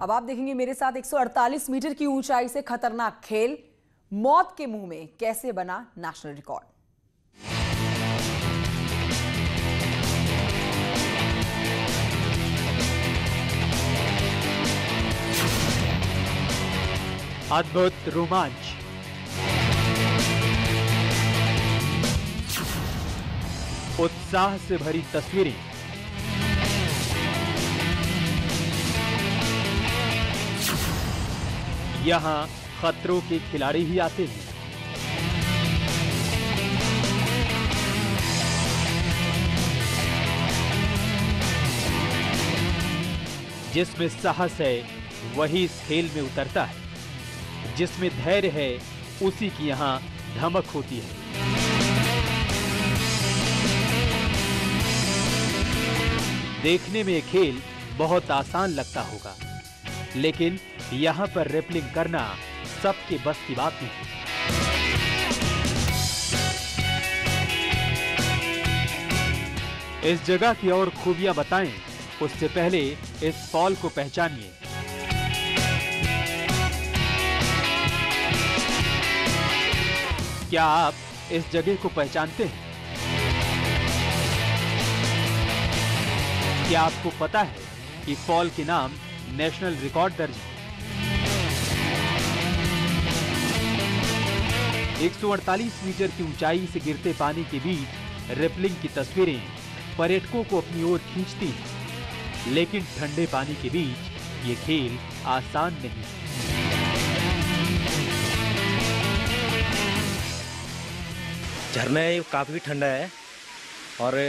अब आप देखेंगे मेरे साथ 148 मीटर की ऊंचाई से खतरनाक खेल, मौत के मुंह में कैसे बना नेशनल रिकॉर्ड। अद्भुत रोमांच, उत्साह से भरी तस्वीरें, यहां खतरों के खिलाड़ी ही आते हैं। जिसमें साहस है वही इस खेल में उतरता है, जिसमें धैर्य है उसी की यहां धमक होती है। देखने में यह खेल बहुत आसान लगता होगा, लेकिन यहां पर रेपलिंग करना सबके बस की बात नहीं। इस जगह की और खूबियां बताएं, उससे पहले इस फॉल को पहचानिए। क्या आप इस जगह को पहचानते हैं? क्या आपको पता है कि फॉल के नाम नेशनल रिकॉर्ड दर्ज है? 148 मीटर की ऊंचाई से गिरते पानी के बीच रिपलिंग की तस्वीरें पर्यटकों को अपनी ओर खींचती हैं, लेकिन ठंडे पानी के बीच ये खेल आसान नहीं। झरना है, काफ़ी ठंडा है और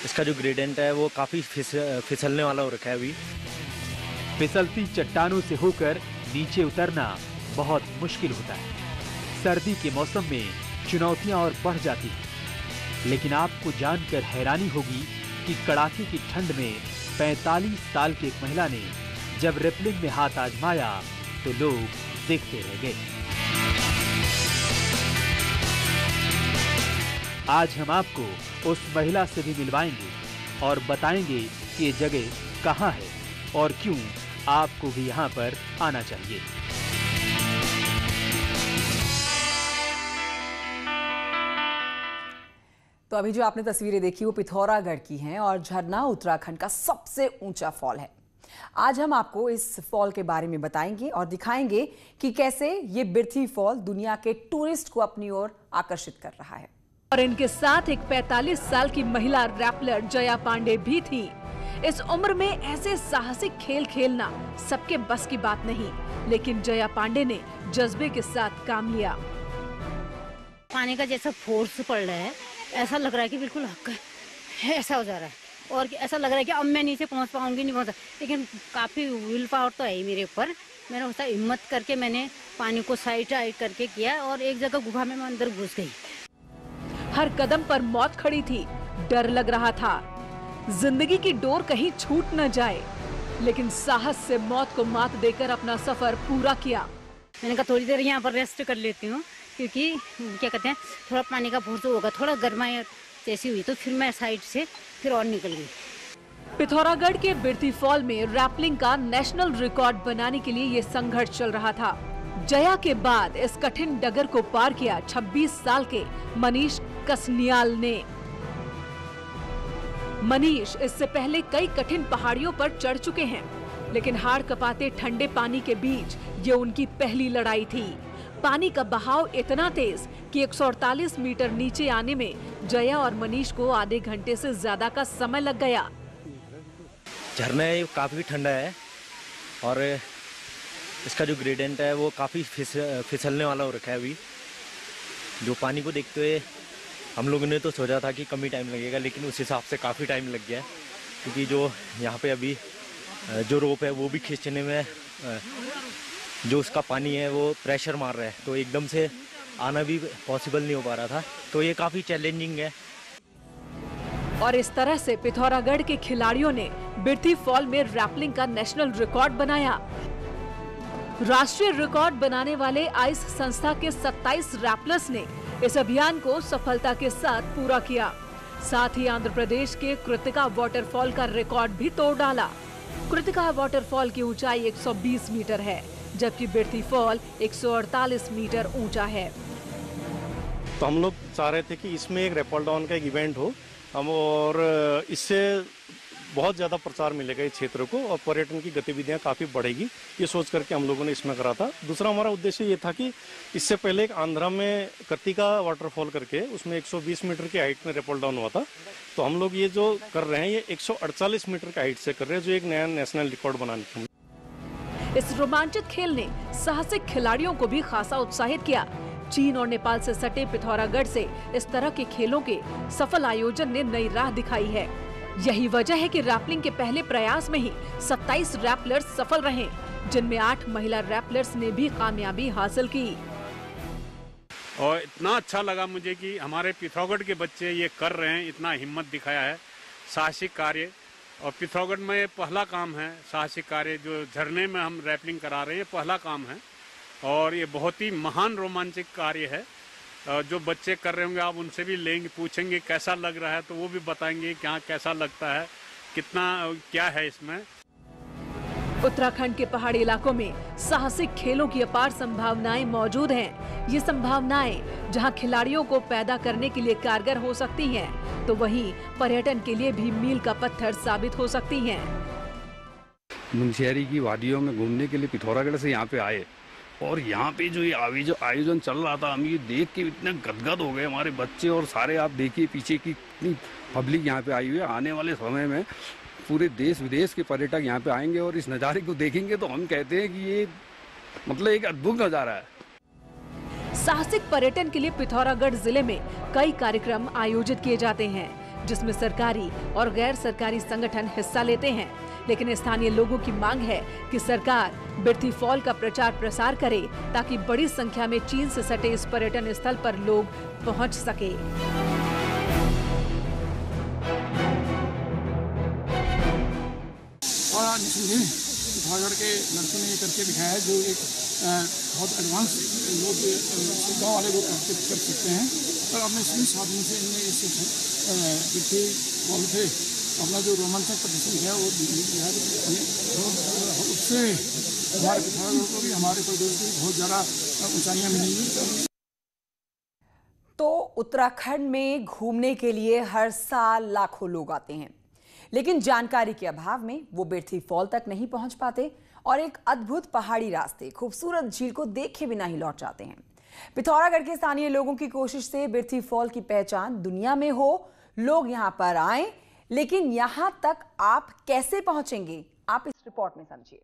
इसका जो ग्रेडियंट है वो काफ़ी फिसलने वाला हो रखा है। अभी फिसलती चट्टानों से होकर नीचे उतरना बहुत मुश्किल होता है। सर्दी के मौसम में चुनौतियां और बढ़ जाती हैं, लेकिन आपको जानकर हैरानी होगी कि कड़ाके की ठंड में 45 साल की एक महिला ने जब रेपलिंग में हाथ आजमाया तो लोग देखते रह गए। आज हम आपको उस महिला से भी मिलवाएंगे और बताएंगे कि ये जगह कहाँ है और क्यों आपको भी यहाँ पर आना चाहिए। तो अभी जो आपने तस्वीरें देखी वो पिथौरागढ़ की हैं और झरना उत्तराखंड का सबसे ऊंचा फॉल है। आज हम आपको इस फॉल के बारे में बताएंगे और दिखाएंगे कि कैसे ये बिरथी फॉल दुनिया के टूरिस्ट को अपनी ओर आकर्षित कर रहा है। और इनके साथ एक 45 साल की महिला रैपलर जया पांडे भी थी। इस उम्र में ऐसे साहसिक खेल खेलना सबके बस की बात नहीं, लेकिन जया पांडे ने जज्बे के साथ काम लिया। पानी का जैसा फोर्स पड़ रहा है, ऐसा लग रहा है कि बिल्कुल ऐसा हो जा रहा है और ऐसा लग रहा है कि अब मैं नीचे पहुंच पाऊंगी नहीं पहुंच, लेकिन काफी विल पावर तो है ही मेरे ऊपर। मैंने उसका हिम्मत करके मैंने पानी को साइड करके किया और एक जगह गुफा में मैं अंदर घुस गई। हर कदम पर मौत खड़ी थी, डर लग रहा था जिंदगी की डोर कहीं छूट न जाए, लेकिन साहस से मौत को मात देकर अपना सफर पूरा किया। मैंने कहा थोड़ी देर यहाँ पर रेस्ट कर लेती हूँ, क्योंकि क्या कहते हैं थोड़ा पानी का फोर्स होगा, थोड़ा गर्माई जैसी हुई तो फिर मैं साइड से फिर और निकल गई। पिथौरागढ़ के बिरथी फॉल में रैपलिंग का नेशनल रिकॉर्ड बनाने के लिए ये संघर्ष चल रहा था। जया के बाद इस कठिन डगर को पार किया 26 साल के मनीष कसनियाल ने। मनीष इससे पहले कई कठिन पहाड़ियों पर चढ़ चुके हैं, लेकिन हाड़ कपाते ठंडे पानी के बीच ये उनकी पहली लड़ाई थी। पानी का बहाव इतना तेज कि 148 मीटर नीचे आने में जया और मनीष को आधे घंटे से ज्यादा का समय लग गया। झरना है, काफ़ी ठंडा है और इसका जो ग्रेडियंट है वो काफ़ी फिसलने वाला हो रखा है। अभी जो पानी को देखते हुए हम लोगों ने तो सोचा था कि कम ही टाइम लगेगा, लेकिन उस हिसाब से काफ़ी टाइम लग गया, क्योंकि जो यहाँ पे अभी जो रोप है वो भी खींचने में जो उसका पानी है वो प्रेशर मार रहा है, तो एकदम से आना भी पॉसिबल नहीं हो पा रहा था, तो ये काफ़ी चैलेंजिंग है। और इस तरह से पिथौरागढ़ के खिलाड़ियों ने बिरथी फॉल में रैपलिंग का नेशनल रिकॉर्ड बनाया। राष्ट्रीय रिकॉर्ड बनाने वाले आइस संस्था के 27 रैपलर्स ने इस अभियान को सफलता के साथ पूरा किया। साथ ही आंध्र प्रदेश के कृतिका वाटरफॉल का रिकॉर्ड भी तोड़ डाला। कृतिका वाटरफॉल की ऊंचाई 120 मीटर है, जबकि बिरथी फॉल 148 मीटर ऊंचा है। तो हम लोग चाह रहे थे कि इसमें एक रैपल डाउन का एक इवेंट हो और इससे बहुत ज़्यादा प्रचार मिलेगा इस क्षेत्र को और पर्यटन की गतिविधियां काफ़ी बढ़ेगी, ये सोच करके हम लोगों ने इसमें करा था। दूसरा हमारा उद्देश्य ये था कि इससे पहले एक आंध्रा में कृतिका वाटरफॉल करके उसमें 120 मीटर की हाइट में रैपल डाउन हुआ था, तो हम लोग ये जो कर रहे हैं ये 148 मीटर की हाइट से कर रहे हैं, जो एक नया नेशनल रिकॉर्ड बनाने का। इस रोमांचित खेल ने साहसिक खिलाड़ियों को भी खासा उत्साहित किया। चीन और नेपाल से सटे पिथौरागढ़ से इस तरह के खेलों के सफल आयोजन ने नई राह दिखाई है। यही वजह है कि रैपलिंग के पहले प्रयास में ही 27 रैपलर्स सफल रहे, जिनमें 8 महिला रैपलर्स ने भी कामयाबी हासिल की। और इतना अच्छा लगा मुझे कि हमारे पिथौरागढ़ के बच्चे ये कर रहे हैं, इतना हिम्मत दिखाया है, साहसिक कार्य। और पिथौरागढ़ में पहला काम है साहसिक कार्य, जो झरने में हम रैपलिंग करा रहे हैं, पहला काम है और ये बहुत ही महान रोमांचक कार्य है। जो बच्चे कर रहे होंगे आप उनसे भी लेंगे, पूछेंगे कैसा लग रहा है, तो वो भी बताएंगे क्या कैसा लगता है, कितना क्या है इसमें। उत्तराखंड के पहाड़ी इलाकों में साहसिक खेलों की अपार संभावनाएं मौजूद हैं। ये संभावनाएं जहां खिलाड़ियों को पैदा करने के लिए कारगर हो सकती हैं, तो वहीं पर्यटन के लिए भी मील का पत्थर साबित हो सकती हैं। मुनस्यारी की वादियों में घूमने के लिए पिथौरागढ़ से यहाँ पे आए और यहाँ पे जो ये आयोजन चल रहा था, हम ये देख के इतने गदगद हो गए हमारे बच्चे और सारे। आप देखिए पीछे की कितनी पब्लिक यहाँ पे आई हुई है। आने वाले समय में पूरे देश विदेश के पर्यटक यहाँ पे आएंगे और इस नज़ारे को देखेंगे तो हम कहते हैं कि ये मतलब एक अद्भुत नज़ारा है। साहसिक पर्यटन के लिए पिथौरागढ़ जिले में कई कार्यक्रम आयोजित किए जाते हैं, जिसमें सरकारी और गैर सरकारी संगठन हिस्सा लेते हैं। लेकिन स्थानीय लोगों की मांग है कि सरकार बिरथी फॉल का प्रचार प्रसार करे, ताकि बड़ी संख्या में चीन से सटे इस पर्यटन स्थल पर लोग पहुंच सके। और पिथौरागढ़ के लड़कों ने ये करके दिखाया है, जो एक बहुत एडवांस लोग सुविधा वाले लोग कर सकते हैं। और अपने सभी साधन से इनने इस बिरथी फॉल पे अपना जो रोमांचक प्रदर्शन है वो उससे हमारे पिथौरागढ़ को भी, हमारे प्रदेश को बहुत ज़्यादा ऊंचाइयां मिलेंगी। तो उत्तराखंड में घूमने के लिए हर साल लाखों लोग आते हैं, लेकिन जानकारी के अभाव में वो बिरथी फॉल तक नहीं पहुंच पाते और एक अद्भुत पहाड़ी रास्ते, खूबसूरत झील को देखे बिना ही लौट जाते हैं। पिथौरागढ़ के स्थानीय लोगों की कोशिश से बिरथी फॉल की पहचान दुनिया में हो, लोग यहां पर आए, लेकिन यहां तक आप कैसे पहुंचेंगे, आप इस रिपोर्ट में समझिए।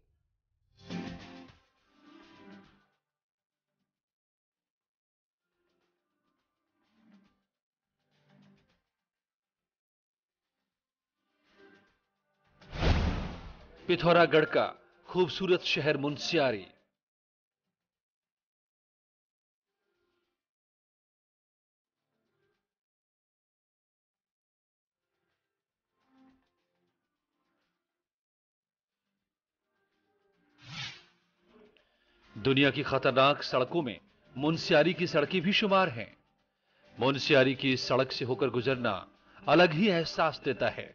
पिथौरागढ़ का खूबसूरत शहर मुनस्यारी। दुनिया की खतरनाक सड़कों में मुनस्यारी की सड़कें भी शुमार हैं। मुनस्यारी की इस सड़क से होकर गुजरना अलग ही एहसास देता है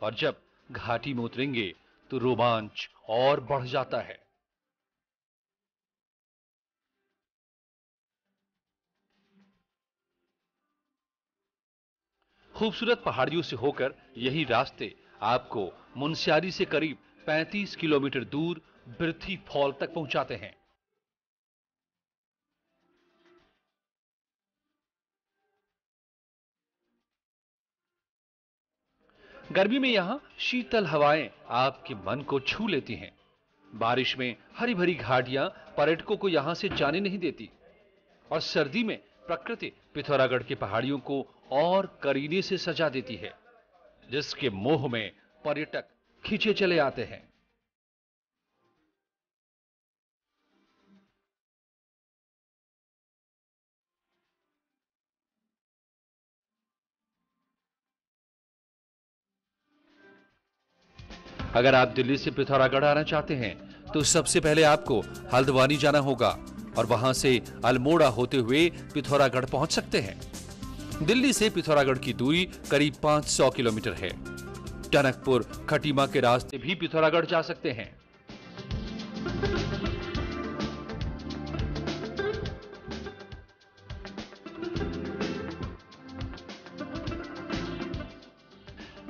और जब घाटी में उतरेंगे तो रोमांच और बढ़ जाता है। खूबसूरत पहाड़ियों से होकर यही रास्ते आपको मुनस्यारी से करीब 35 किलोमीटर दूर बिरथी फॉल तक पहुंचाते हैं। गर्मी में यहां शीतल हवाएं आपके मन को छू लेती हैं। बारिश में हरी भरी घाटियां पर्यटकों को यहां से जाने नहीं देती और सर्दी में प्रकृति पिथौरागढ़ की पहाड़ियों को और करीने से सजा देती है, जिसके मोह में पर्यटक खींचे चले आते हैं। अगर आप दिल्ली से पिथौरागढ़ आना चाहते हैं तो सबसे पहले आपको हल्द्वानी जाना होगा और वहां से अल्मोड़ा होते हुए पिथौरागढ़ पहुंच सकते हैं। दिल्ली से पिथौरागढ़ की दूरी करीब 500 किलोमीटर है। टनकपुर खटीमा के रास्ते भी पिथौरागढ़ जा सकते हैं।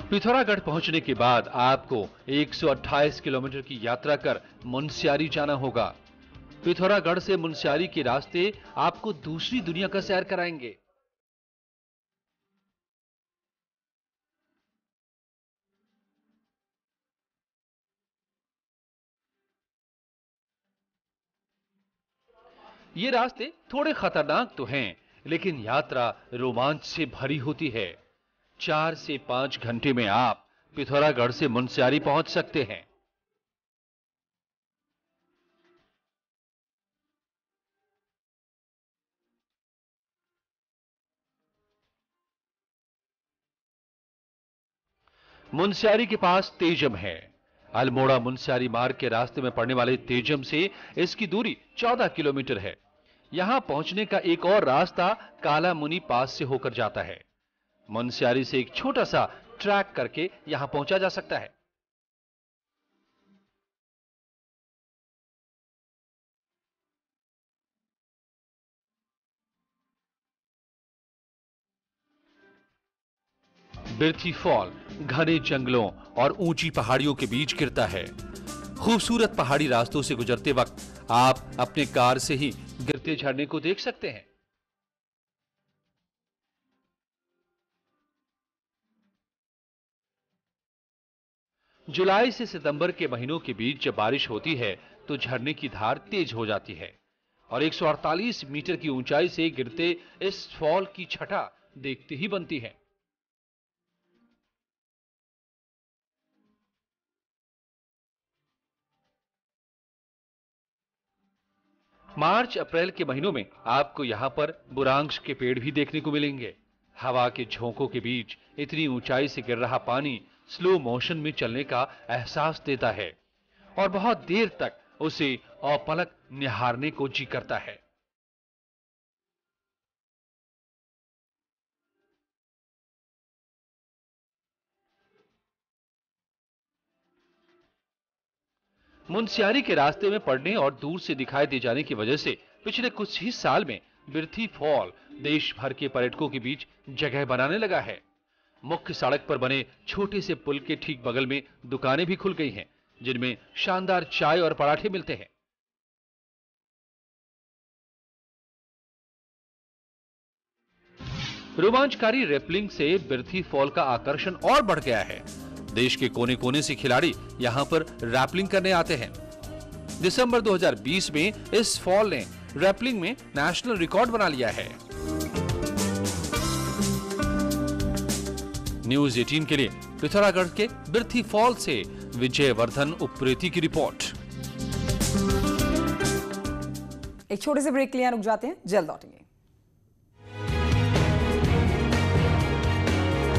पिथौरागढ़ पहुंचने के बाद आपको 128 किलोमीटर की यात्रा कर मुनस्यारी जाना होगा। पिथौरागढ़ से मुनस्यारी के रास्ते आपको दूसरी दुनिया का सैर कराएंगे। ये रास्ते थोड़े खतरनाक तो हैं, लेकिन यात्रा रोमांच से भरी होती है। 4 से 5 घंटे में आप पिथौरागढ़ से मुनस्यारी पहुंच सकते हैं। मुनस्यारी के पास तेजम है। अल्मोड़ा मुनस्यारी मार्ग के रास्ते में पड़ने वाले तेजम से इसकी दूरी 14 किलोमीटर है। यहां पहुंचने का एक और रास्ता काला मुनि पास से होकर जाता है। मुनस्यारी से एक छोटा सा ट्रैक करके यहां पहुंचा जा सकता है। बिर्थी फॉल घने जंगलों और ऊंची पहाड़ियों के बीच गिरता है। खूबसूरत पहाड़ी रास्तों से गुजरते वक्त आप अपने कार से ही गिरते झरने को देख सकते हैं। जुलाई से सितंबर के महीनों के बीच जब बारिश होती है तो झरने की धार तेज हो जाती है और 148 मीटर की ऊंचाई से गिरते इस फॉल की छटा देखते ही बनती है। मार्च अप्रैल के महीनों में आपको यहां पर बुरांश के पेड़ भी देखने को मिलेंगे। हवा के झोंकों के बीच इतनी ऊंचाई से गिर रहा पानी स्लो मोशन में चलने का एहसास देता है और बहुत देर तक उसे अपलक निहारने को जी करता है। मुनस्यारी के रास्ते में पड़ने और दूर से दिखाई दे जाने की वजह से पिछले कुछ ही साल में बिर्थी फॉल देश भर के पर्यटकों के बीच जगह बनाने लगा है। मुख्य सड़क पर बने छोटे से पुल के ठीक बगल में दुकानें भी खुल गई हैं, जिनमें शानदार चाय और पराठे मिलते हैं। रोमांचकारी रेपलिंग से बिर्थी फॉल का आकर्षण और बढ़ गया है। देश के कोने कोने से खिलाड़ी यहां पर रैपलिंग करने आते हैं। दिसंबर 2020 में इस फॉल ने रैपलिंग में नेशनल रिकॉर्ड बना लिया है। न्यूज़ 18 के लिए पिथौरागढ़ के बिर्थी फॉल से विजय वर्धन उप्रेती की रिपोर्ट। एक छोटे से ब्रेक के लिए रुक जाते हैं, जल्द लौटेंगे।